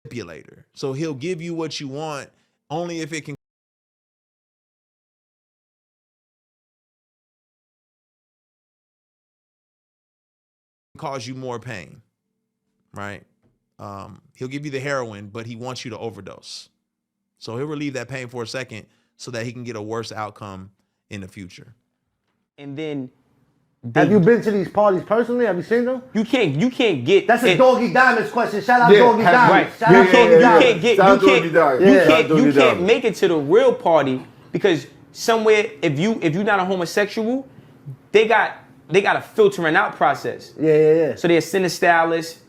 manipulator. So he'll give you what you want only if it can cause you more pain, right? He'll give you the heroin, but he wants you to overdose. So he'll relieve that pain for a second so that he can get a worse outcome in the future. And then have you been to these parties personally? Have you seen them? You can't get. That's a Doggy Diamonds question. Shout out Doggy Diamonds. Right. Shout out Doggy Diamonds. You can't make it to the real party because somewhere if you're not a homosexual, they got a filtering out process. Yeah. So they'll send a stylist.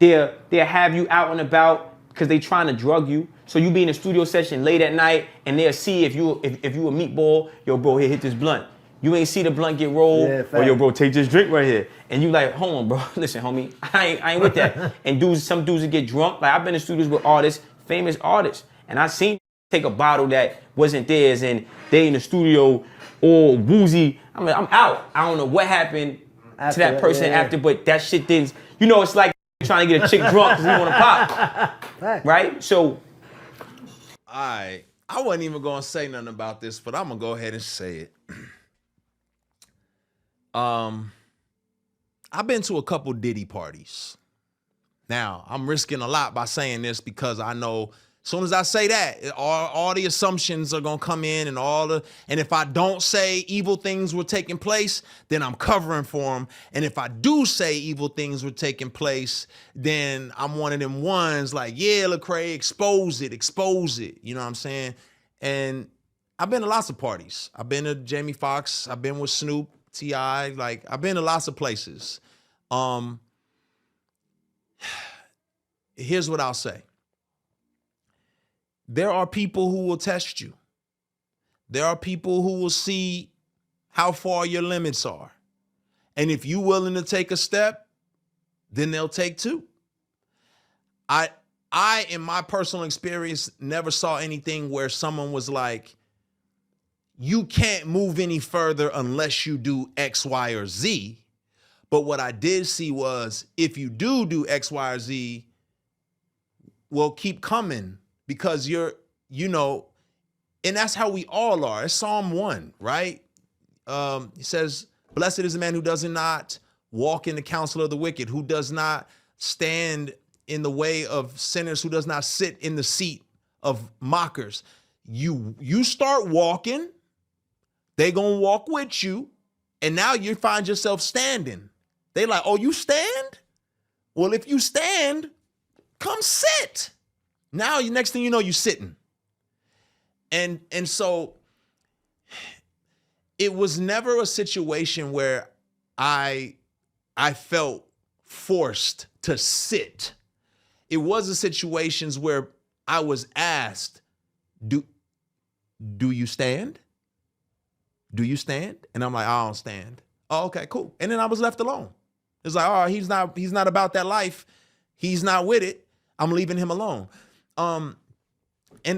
They'll have you out and about because they trying to drug you. So you be in a studio session late at night and they'll see if you a meatball, yo bro, here hit this blunt. You ain't see the blunt get rolled, or yo bro, take this drink right here. And you like, hold on bro, listen homie, I ain't with that. And some dudes that get drunk, like I've been in studios with artists, famous artists, and I seen take a bottle that wasn't theirs and they in the studio all woozy. I'm like, I'm out. I don't know what happened to that person after, but that shit didn't, it's like trying to get a chick drunk because we want to pop. Right? So. I wasn't even going to say nothing about this, but I'm going to go ahead and say it. I've been to a couple Diddy parties. Now, I'm risking a lot by saying this because I know as soon as I say that, all the assumptions are gonna come in and if I don't say evil things were taking place, then I'm covering for them. And if I do say evil things were taking place, then I'm one of them ones like, yeah, Lecrae, expose it. You know what I'm saying? And I've been to lots of parties. I've been to Jamie Foxx. I've been with Snoop, T.I. Like I've been to lots of places. Here's what I'll say. There are people who will test you. There are people who will see how far your limits are. And if you're willing to take a step, then they'll take two. I, in my personal experience, never saw anything where someone was like, you can't move any further unless you do X, Y, or Z. But what I did see was if you do X, Y, or Z, well, keep coming. Because and that's how we all are. It's Psalm 1, right? It says, blessed is the man who does not walk in the counsel of the wicked, who does not stand in the way of sinners, who does not sit in the seat of mockers. You start walking, they gonna walk with you, and now you find yourself standing. They like, oh, you stand? Well, if you stand, come sit. Now, next thing you know, you're sitting. And so it was never a situation where I felt forced to sit. It was a situations where I was asked, do you stand? Do you stand? And I'm like, I don't stand. Oh, okay, cool. And then I was left alone. It's like, oh, he's not about that life. He's not with it. I'm leaving him alone. And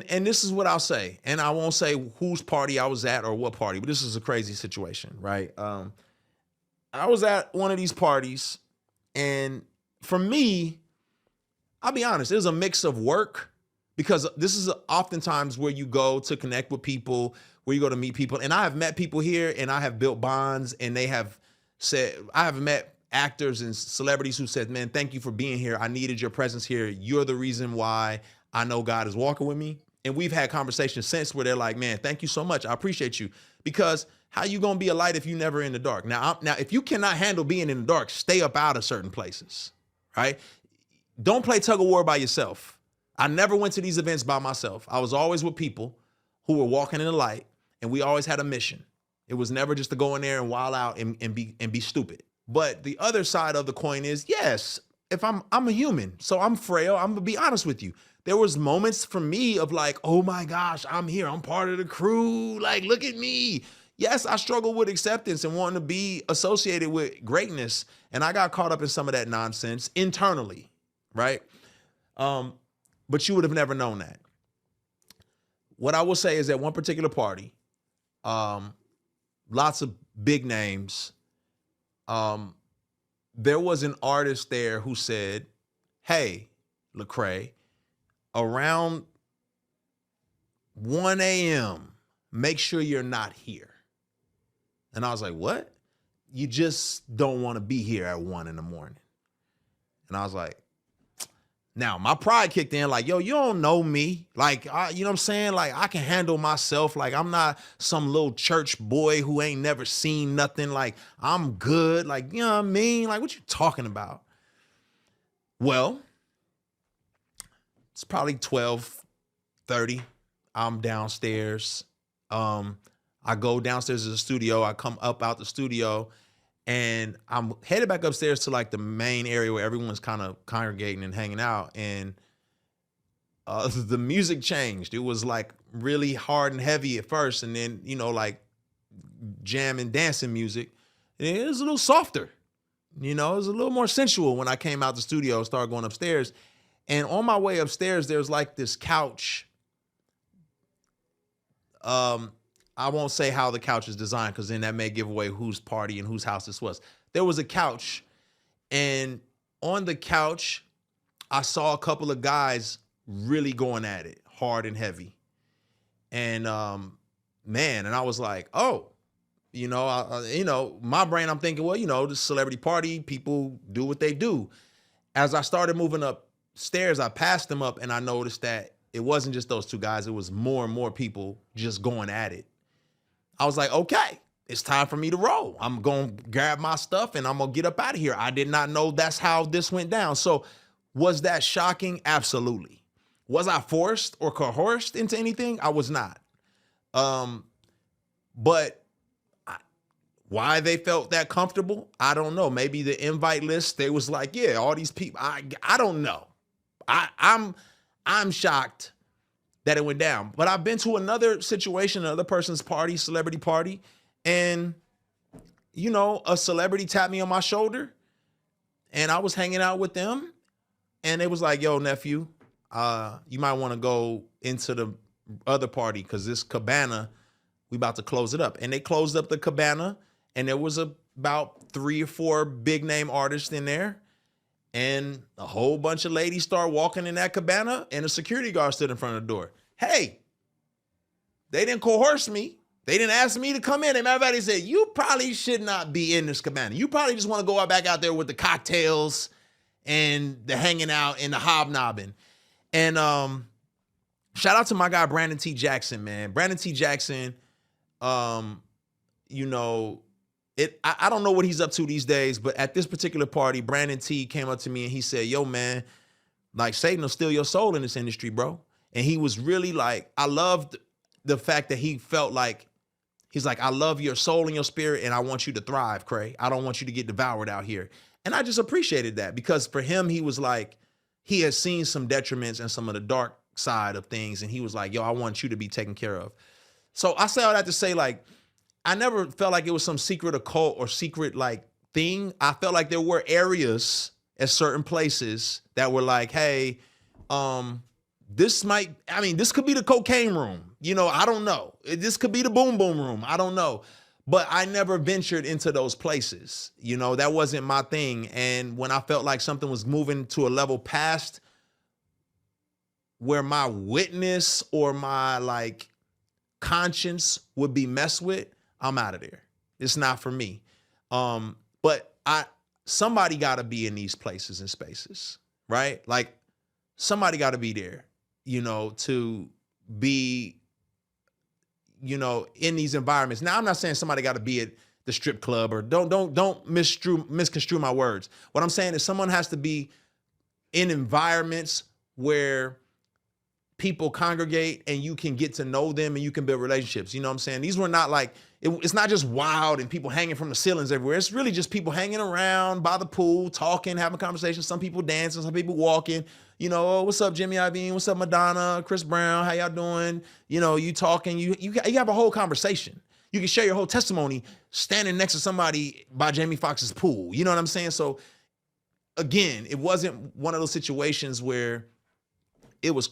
this is what I'll say, and I won't say whose party I was at or what party, but this is a crazy situation, right? I was at one of these parties, and for me, I'll be honest, it was a mix of work, because this is oftentimes where you go to connect with people, where you go to meet people, and I have met people here, and I have built bonds, and they have said, I have met actors and celebrities who said, man, thank you for being here. I needed your presence here. You're the reason why I know God is walking with me. And we've had conversations since where they're like, man, thank you so much. I appreciate you. Because how you going to be a light if you never in the dark? Now, if you cannot handle being in the dark, stay up out of certain places, right? Don't play tug of war by yourself. I never went to these events by myself. I was always with people who were walking in the light, and we always had a mission. It was never just to go in there and wild out and be stupid. But the other side of the coin is, yes, if I'm a human, so I'm frail. I'm gonna be honest with you. There was moments for me of like, oh my gosh, I'm here. I'm part of the crew. Like, look at me. Yes, I struggle with acceptance and wanting to be associated with greatness. And I got caught up in some of that nonsense internally, right? But you would have never known that. What I will say is that one particular party, lots of big names, there was an artist there who said, hey, Lecrae, around 1 a.m., make sure you're not here. And I was like, what? You just don't want to be here at 1 in the morning. And I was like, now my pride kicked in like, yo, you don't know me. Like, you know what I'm saying? Like, I can handle myself. Like, I'm not some little church boy who ain't never seen nothing. Like, I'm good. Like, you know what I mean? Like, what you talking about? Well, it's probably 12:30. I'm downstairs. I go downstairs to the studio. I come up out the studio and I'm headed back upstairs to like the main area where everyone's kind of congregating and hanging out. And the music changed. It was like really hard and heavy at first. And then, you know, like jam and dancing music. And it was a little softer. You know, it was a little more sensual when I came out the studio and started going upstairs. And on my way upstairs, there's like this couch. I won't say how the couch is designed because then that may give away whose party and whose house this was. There was a couch, and on the couch, I saw a couple of guys really going at it hard and heavy. And man, and I was like, oh, you know, my brain, I'm thinking, well, you know, this celebrity party, people do what they do. As I started moving upstairs, I passed them up and I noticed that it wasn't just those two guys. It was more and more people just going at it. I was like, okay, it's time for me to roll. I'm going to grab my stuff and I'm going to get up out of here. I did not know that's how this went down. So was that shocking? Absolutely. Was I forced or coerced into anything? I was not. But why they felt that comfortable, I don't know. Maybe the invite list, they was like, yeah, all these people, I don't know. I'm shocked that it went down. But I've been to another situation, another person's party, celebrity party, and, you know, a celebrity tapped me on my shoulder, and I was hanging out with them, and it was like, yo, nephew, you might want to go into the other party because this cabana, we about to close it up. And they closed up the cabana, and there was about 3 or 4 big name artists in there. And a whole bunch of ladies start walking in that cabana, and a security guard stood in front of the door. Hey, they didn't coerce me. They didn't ask me to come in. And everybody said, you probably should not be in this cabana. You probably just want to go back out there with the cocktails and the hanging out and the hobnobbing. And shout out to my guy, Brandon T. Jackson, man. Brandon T. Jackson, you know, I don't know what he's up to these days, but at this particular party, Brandon T came up to me and he said, yo, man, like Satan will steal your soul in this industry, bro. And he was really like, I loved the fact that he felt like, he's like, I love your soul and your spirit, and I want you to thrive, Cray. I don't want you to get devoured out here. And I just appreciated that because for him, he was like, he had seen some detriments and some of the dark side of things. And he was like, yo, I want you to be taken care of. So I say all that to say, like, I never felt like it was some secret occult or secret like thing. I felt like there were areas at certain places that were like, hey, this could be the cocaine room. You know, I don't know. This could be the boom boom room. I don't know. But I never ventured into those places. You know, that wasn't my thing. And when I felt like something was moving to a level past where my witness or my like conscience would be messed with, I'm out of there. It's not for me. But somebody got to be in these places and spaces, right? Like somebody got to be there, you know, to be, you know, in these environments. Now, I'm not saying somebody got to be at the strip club or don't misconstrue my words. What I'm saying is someone has to be in environments where people congregate and you can get to know them and you can build relationships. You know what I'm saying? These were not like, it's not just wild and people hanging from the ceilings everywhere. It's really just people hanging around by the pool, talking, having conversations. Some people dancing, some people walking. You know, oh, what's up, Jimmy Iovine? What's up, Madonna? Chris Brown? How y'all doing? You know, you talking. You have a whole conversation. You can share your whole testimony standing next to somebody by Jamie Foxx's pool. You know what I'm saying? So again, it wasn't one of those situations where it was